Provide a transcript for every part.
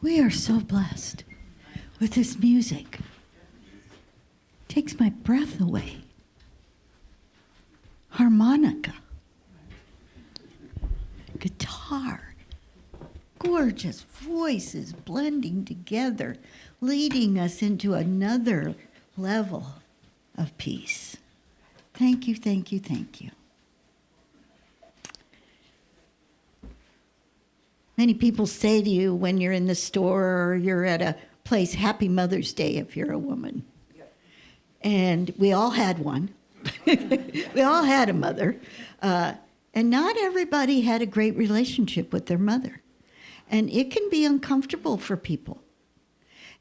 We are so blessed with this music. Takes my breath away. Harmonica. Guitar. Gorgeous voices blending together, leading us into another level of peace. Thank you, thank you, thank you. Many people say to you when you're in the store or you're at a place, Happy Mother's Day if you're a woman. And we all had one. We all had a mother. And not everybody had a great relationship with their mother. And it can be uncomfortable for people.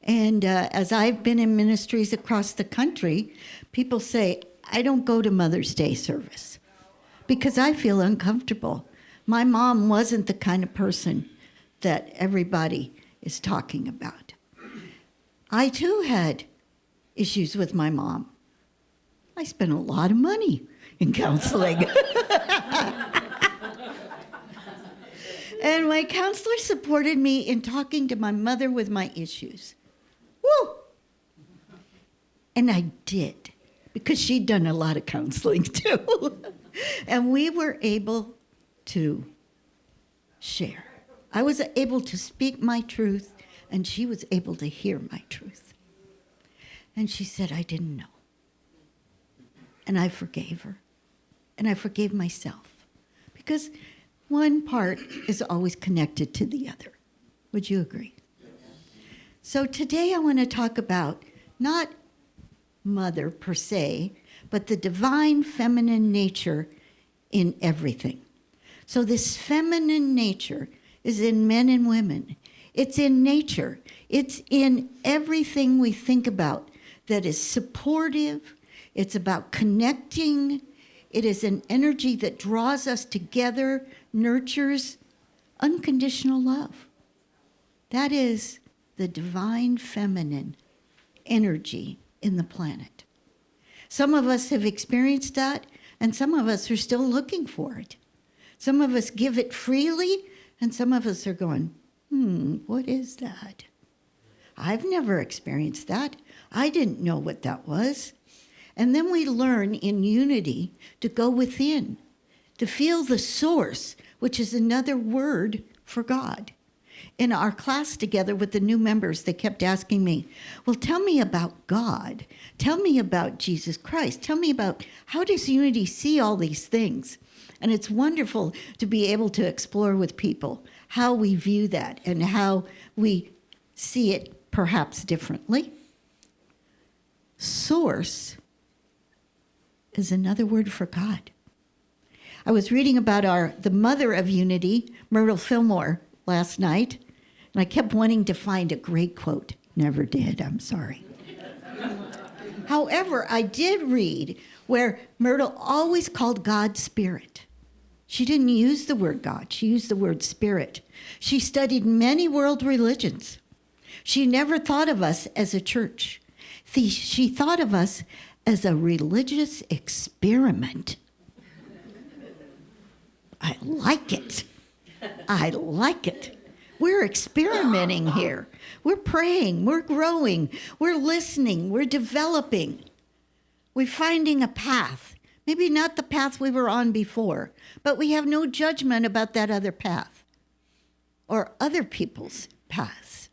And as I've been in ministries across the country, people say, I don't go to Mother's Day service because I feel uncomfortable. My mom wasn't the kind of person that everybody is talking about. I too had issues with my mom. I spent a lot of money in counseling. And my counselor supported me in talking to my mother with my issues. Woo! And I did, because she'd done a lot of counseling too. And we were able to share. I was able to speak my truth, and she was able to hear my truth. And she said, I didn't know. And I forgave her. And I forgave myself. Because one part is always connected to the other. Would you agree? So today I want to talk about not mother per se, but the divine feminine nature in everything. So this feminine nature is in men and women. It's in nature. It's in everything we think about that is supportive. It's about connecting. It is an energy that draws us together, nurtures unconditional love. That is the divine feminine energy in the planet. Some of us have experienced that, and some of us are still looking for it. Some of us give it freely, and some of us are going, what is that? I've never experienced that. I didn't know what that was. And then we learn in unity to go within, to feel the source, which is another word for God. In our class together with the new members, they kept asking me, well, tell me about God. Tell me about Jesus Christ. Tell me about how does unity see all these things? And it's wonderful to be able to explore with people how we view that and how we see it perhaps differently. Source is another word for God. I was reading about the mother of unity, Myrtle Fillmore, last night, and I kept wanting to find a great quote. Never did, I'm sorry. However, I did read where Myrtle always called God Spirit. She didn't use the word God, she used the word Spirit. She studied many world religions. She never thought of us as a church. She thought of us as a religious experiment. I like it. I like it. We're experimenting here. We're praying, we're growing, we're listening, we're developing. We're finding a path. Maybe not the path we were on before, but we have no judgment about that other path or other people's paths.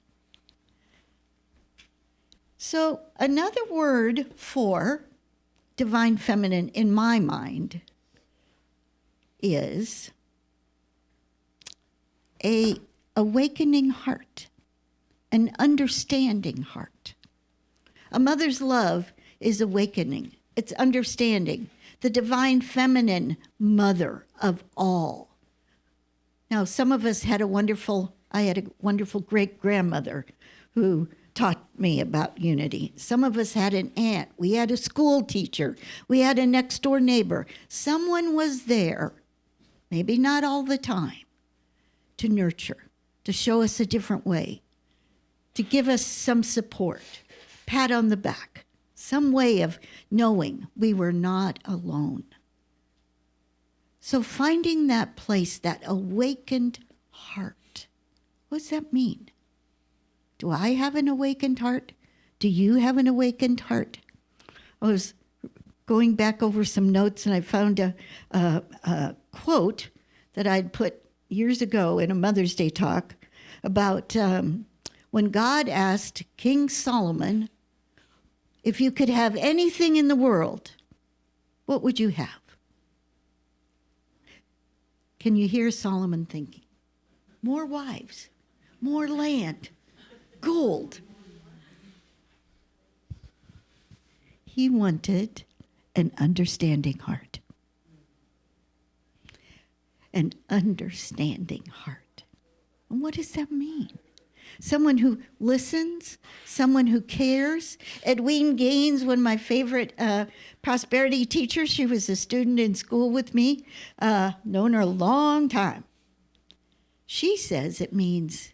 So another word for divine feminine in my mind is a awakening heart, an understanding heart. A mother's love is awakening. It's understanding. The divine feminine mother of all. Now, some of us had I had a wonderful great-grandmother who taught me about unity. Some of us had an aunt. We had a school teacher. We had a next-door neighbor. Someone was there, maybe not all the time, to nurture, to show us a different way, to give us some support, pat on the back, some way of knowing we were not alone. So finding that place, that awakened heart, what does that mean? Do I have an awakened heart? Do you have an awakened heart? I was going back over some notes and I found a quote that I'd put years ago in a Mother's Day talk about when God asked King Solomon, if you could have anything in the world, what would you have? Can you hear Solomon thinking? More wives, more land, gold. He wanted an understanding heart. An understanding heart. And what does that mean? Someone who listens, someone who cares. Edwene Gaines, one of my favorite prosperity teachers, she was a student in school with me, known her a long time. She says it means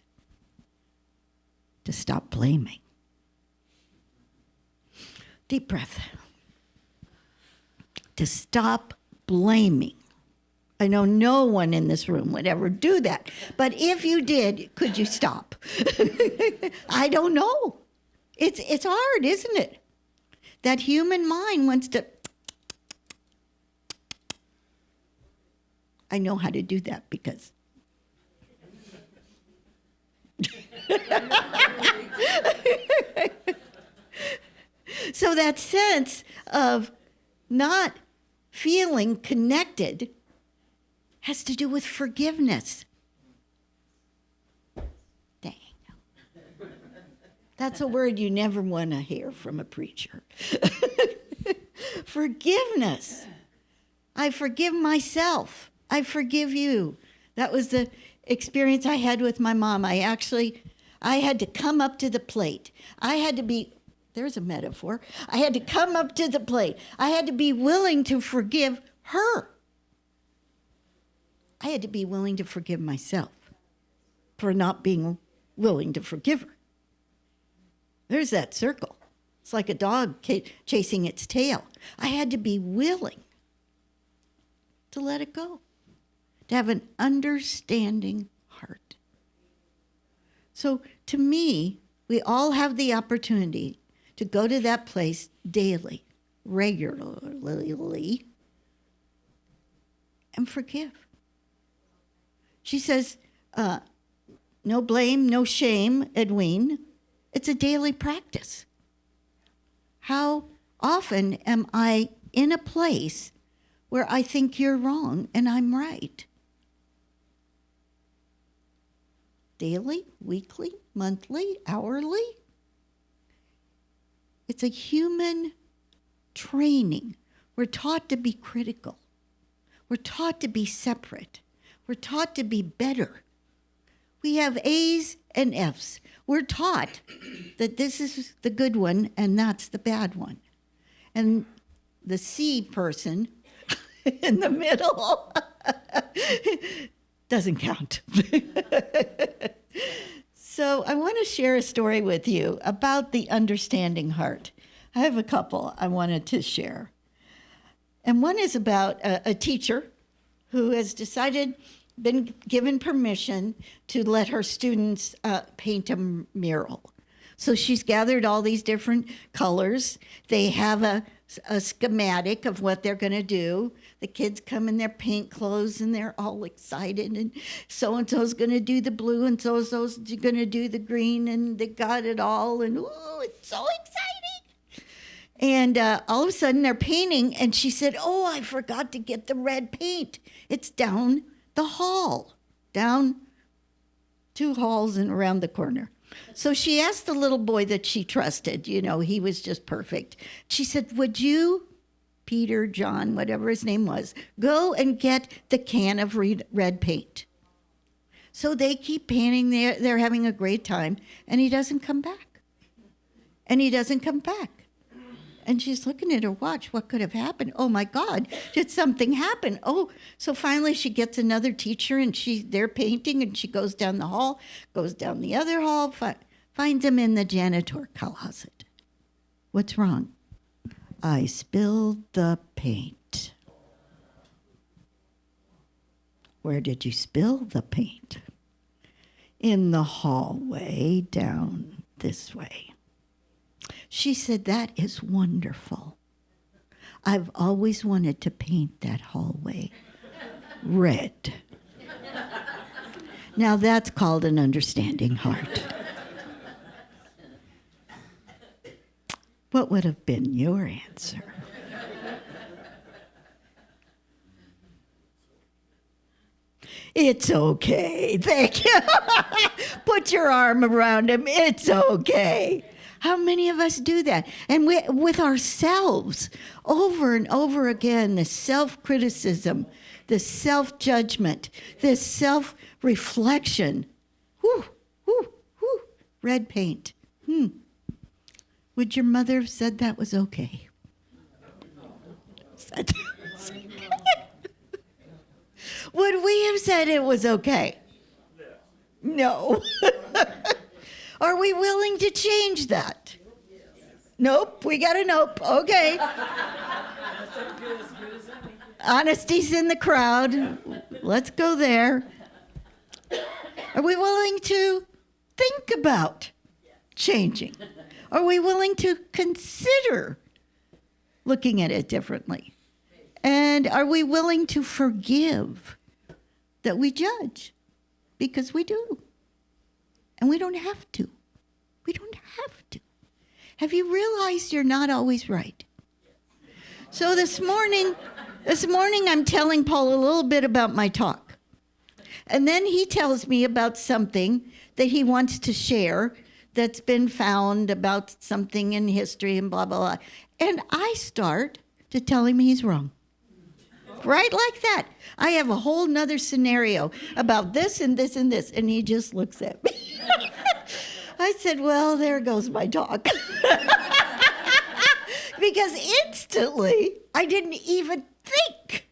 to stop blaming. Deep breath. To stop blaming. I know no one in this room would ever do that. But if you did, could you stop? I don't know. It's hard, isn't it? That human mind wants to... I know how to do that because... So that sense of not feeling connected has to do with forgiveness. Dang. That's a word you never want to hear from a preacher. Forgiveness. I forgive myself. I forgive you. That was the experience I had with my mom. I had to come up to the plate. There's a metaphor. I had to come up to the plate. I had to be willing to forgive her. I had to be willing to forgive myself for not being willing to forgive her. There's that circle. It's like a dog chasing its tail. I had to be willing to let it go, to have an understanding heart. So to me, we all have the opportunity to go to that place daily, regularly, and forgive. She says, no blame, no shame, Edwene. It's a daily practice. How often am I in a place where I think you're wrong and I'm right? Daily, weekly, monthly, hourly? It's a human training. We're taught to be critical. We're taught to be separate. We're taught to be better. We have A's and F's. We're taught that this is the good one and that's the bad one. And the C person in the middle doesn't count. So I want to share a story with you about the understanding heart. I have a couple I wanted to share. And one is about a teacher who has been given permission to let her students paint a mural. So she's gathered all these different colors. They have a schematic of what they're going to do. The kids come in their paint clothes and they're all excited. And so-and-so's going to do the blue and so-and-so's going to do the green. And they got it all. And ooh, it's so exciting. And all of a sudden they're painting. And she said, oh, I forgot to get the red paint. It's down the hall, down 2 halls and around the corner. So she asked the little boy that she trusted, he was just perfect. She said, would you, Peter, John, whatever his name was, go and get the can of red paint? So they keep painting, they're having a great time, and he doesn't come back. And she's looking at her watch. What could have happened? Oh, my God, did something happen? Oh, so finally she gets another teacher, and they're painting, and she goes down the hall, goes down the other hall, finds him in the janitor closet. What's wrong? I spilled the paint. Where did you spill the paint? in the hallway down this way. She said, that is wonderful. I've always wanted to paint that hallway red. Now that's called an understanding heart. What would have been your answer? It's okay. Thank you. Put your arm around him. It's okay. How many of us do that? And with ourselves, over and over again, the self-criticism, the self-judgment, the self-reflection. Whoo, whoo, whoo. Red paint. Would your mother have said that was okay? Said that was okay. Would we have said it was okay? No. Are we willing to change that? Nope, we got a nope. Okay. Honesty's in the crowd. Let's go there. Are we willing to think about changing? Are we willing to consider looking at it differently? And are we willing to forgive that we judge? Because we do. And we don't have to. We don't have to. Have you realized you're not always right? So this morning I'm telling Paul a little bit about my talk. And then he tells me about something that he wants to share that's been found about something in history and blah, blah, blah. And I start to tell him he's wrong. Right like that. I have a whole nother scenario about this and this and this. And he just looks at me. I said, well, there goes my talk. Because instantly, I didn't even think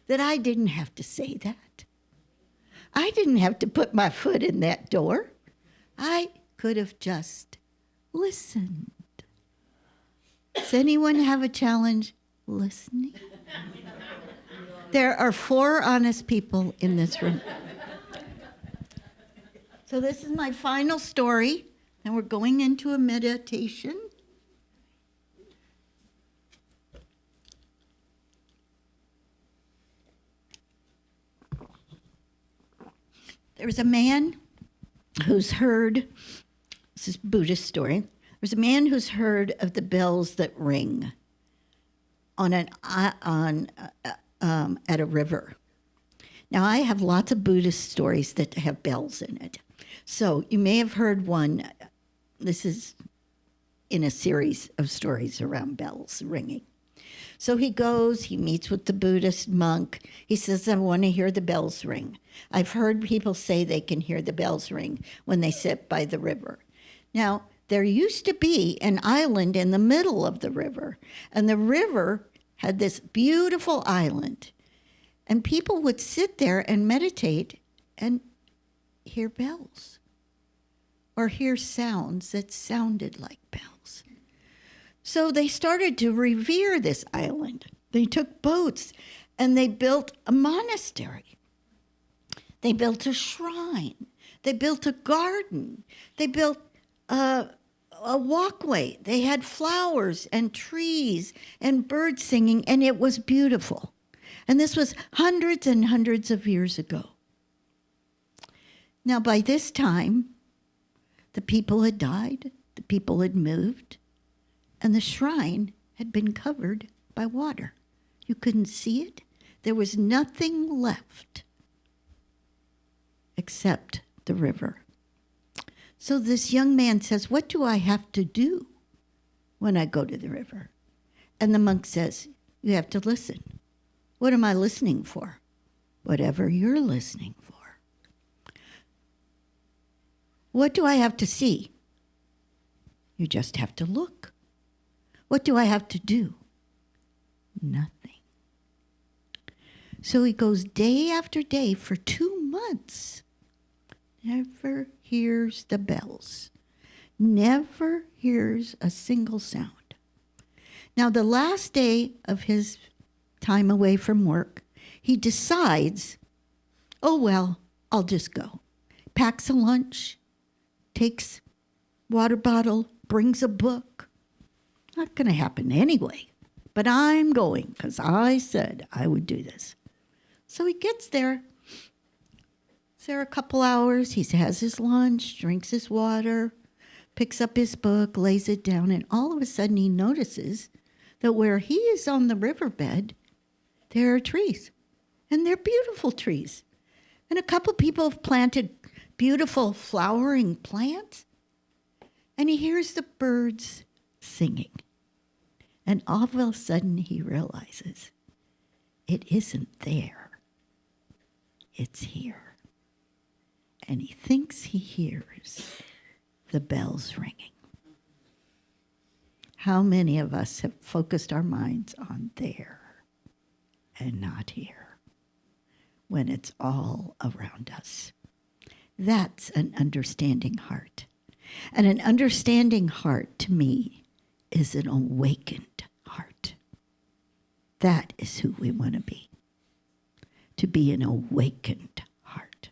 that I didn't have to say that. I didn't have to put my foot in that door. I could have just listened. Does anyone have a challenge listening? There are 4 honest people in this room. So this is my final story, and we're going into a meditation. There's a man who's heard, this is a Buddhist story, there's a man who's heard of the bells that ring at a river. Now, I have lots of Buddhist stories that have bells in it. So you may have heard one. This is in a series of stories around bells ringing. So he goes, he meets with the Buddhist monk. He says, I want to hear the bells ring. I've heard people say they can hear the bells ring when they sit by the river. Now, there used to be an island in the middle of the river, and the river had this beautiful island, and people would sit there and meditate and hear bells or hear sounds that sounded like bells. So they started to revere this island. They took boats and they built a monastery. They built a shrine. They built a garden. They built a walkway. They had flowers and trees and birds singing, and it was beautiful. And this was hundreds and hundreds of years ago. Now, by this time, the people had died, the people had moved, and the shrine had been covered by water. You couldn't see it. There was nothing left except the river. So this young man says, what do I have to do when I go to the river? And the monk says, you have to listen. What am I listening for? Whatever you're listening for. What do I have to see? You just have to look. What do I have to do? Nothing. So he goes day after day for 2 months. Never hears the bells. Never hears a single sound. Now, the last day of his time away from work, he decides, Oh, well, I'll just go. Packs a lunch, takes water bottle, brings a book. Not going to happen anyway. But I'm going because I said I would do this. So he gets there. He's there a couple hours. He has his lunch, drinks his water, picks up his book, lays it down, and all of a sudden he notices that where he is on the riverbed, there are trees. And they're beautiful trees. And a couple people have planted beautiful flowering plants. And he hears the birds singing. And all of a sudden he realizes it isn't there. It's here. And he thinks he hears the bells ringing. How many of us have focused our minds on there and not here when it's all around us? That's an understanding heart. And an understanding heart, to me, is an awakened heart. That is who we want to be. To be an awakened heart.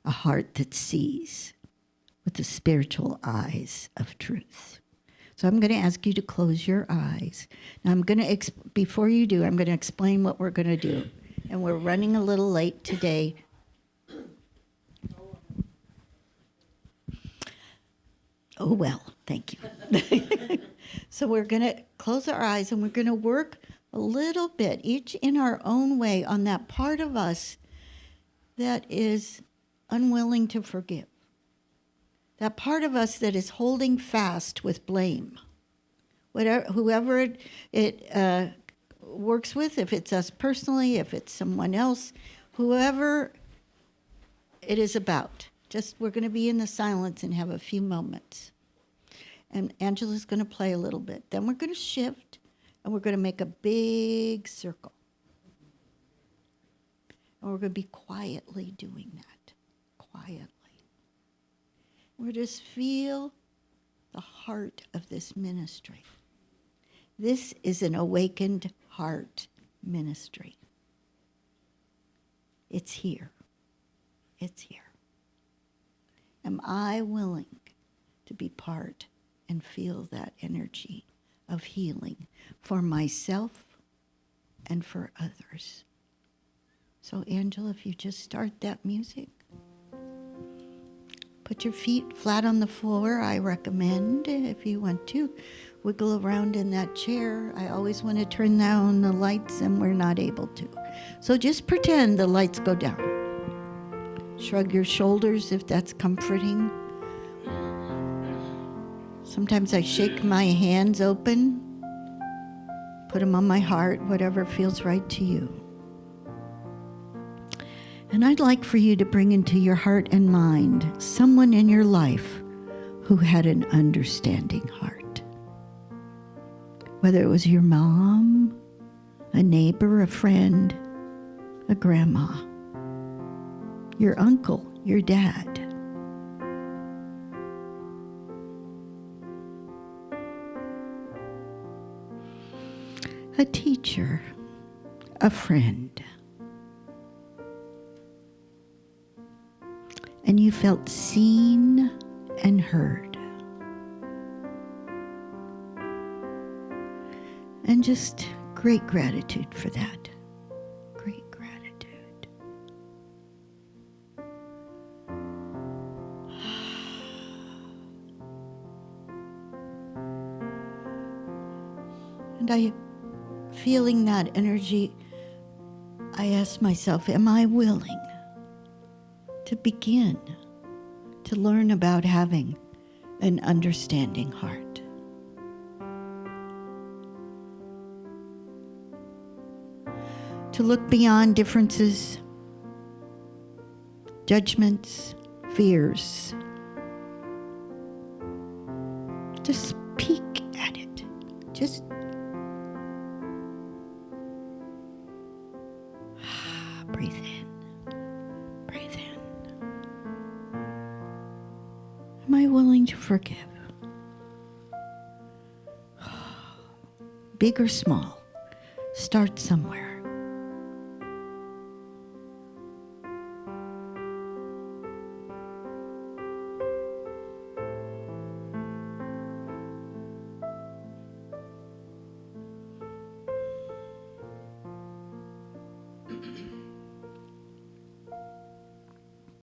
A heart that sees with the spiritual eyes of truth. So I'm going to ask you to close your eyes. Now before you do, I'm going to explain what we're going to do. And we're running a little late today. Oh, well, thank you. So we're going to close our eyes and we're going to work a little bit, each in our own way, on that part of us that is unwilling to forgive. That part of us that is holding fast with blame. Whoever it works with, if it's us personally, if it's someone else, whoever it is about. Just we're going to be in the silence and have a few moments. And Angela's going to play a little bit. Then we're going to shift and we're going to make a big circle. And we're going to be quietly doing that. Quietly. We're just feel the heart of this ministry. This is an awakened heart ministry. It's here. It's here. Am I willing to be part and feel that energy of healing for myself and for others? So, Angela, if you just start that music. Put your feet flat on the floor, I recommend, if you want to. Wiggle around in that chair. I always want to turn down the lights, and we're not able to. So just pretend the lights go down. Shrug your shoulders if that's comforting. Sometimes I shake my hands open, put them on my heart, whatever feels right to you. And I'd like for you to bring into your heart and mind someone in your life who had an understanding heart. Whether it was your mom, a neighbor, a friend, a grandma, your uncle, your dad. A teacher, a friend. And you felt seen and heard. And just great gratitude for that. Great gratitude. And feeling that energy, I asked myself, am I willing to begin to learn about having an understanding heart? To look beyond differences, judgments, fears. Just peek at it. Just breathe in. Breathe in. Am I willing to forgive? Big or small, start somewhere.